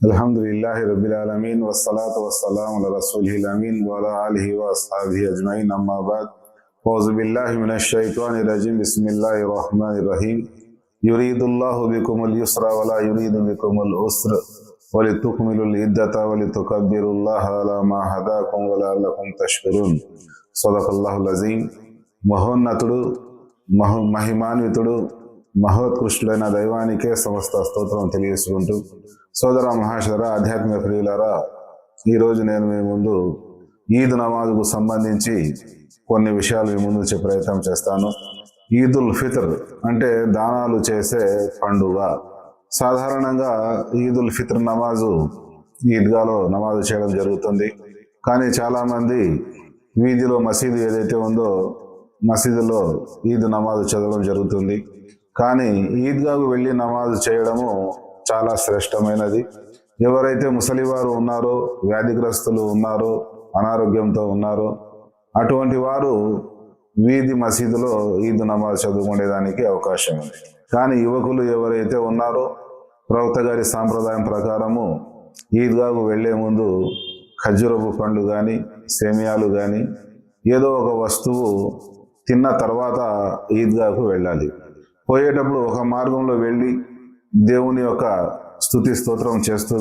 अल्हम्दुलिल्लाहि रब्बिल आलमीन वस्सलातु वस्सलामु अला रसूलिहिल अमीन व अला आलिहि व अस्हाबिहि अजमईन अम्मा बाद औज़ु बिल्लाहि मिनश शैतानिर रजीम बिस्मिल्लाहिर रहमानिर रहीम युरीदुल्लाहु बिकुमुल युस्रा व ला युरीदु बिकुमुल उस्र व लितुकमिलुल इद्दता व लितुकब्बिरुल्लाह अला मा हदाकुम व लअल्लकुम तश्कुरून सदक़ल्लाहुल अज़ीम। మహోన్నతుడు మహిమాన్వితుడు మహోత్కృష్టుడైన దైవానికే సమస్త స్తోత్రం తెలియజేసుకుంటూ సోదర మహాశర ఆధ్యాత్మిక ప్రియులారా, ఈరోజు నేను మీ ముందు ఈద్ నమాజ్కు సంబంధించి కొన్ని విషయాలు మీ ముందు చెప్పే ప్రయత్నం చేస్తాను. ఈదుల్ ఫిత్ర్ అంటే దానాలు చేసే పండుగ. సాధారణంగా ఈదుల్ ఫిత్ర్ నమాజు ఈద్గాలో నమాజు చేయడం జరుగుతుంది. కానీ చాలామంది వీధిలో మసీదు ఏదైతే ఉందో మసీదులో ఈద్ నమాజు చదవడం జరుగుతుంది. కానీ ఈద్గాకు వెళ్ళి నమాజు చేయడము చాలా శ్రేష్టమైనది. ఎవరైతే ముసలివారు ఉన్నారో, వ్యాధిగ్రస్తులు ఉన్నారో, అనారోగ్యంతో ఉన్నారో అటువంటి వారు వీధి మసీదులో ఈద్ నమాజ్ చదువుకునేదానికి అవకాశం ఉంది. కానీ యువకులు ఎవరైతే ఉన్నారో ప్రవక్త గారి సాంప్రదాయం ప్రకారము ఈద్గాకు వెళ్లే ముందు ఖర్జూరపు పండ్లు కానీ, సేమియాలు కానీ ఏదో ఒక వస్తువు తిన్న తర్వాత ఈద్గాకు వెళ్ళాలి. పోయేటప్పుడు ఒక మార్గంలో వెళ్ళి దేవుని యొక్క స్తుతి స్తోత్రం చేస్తూ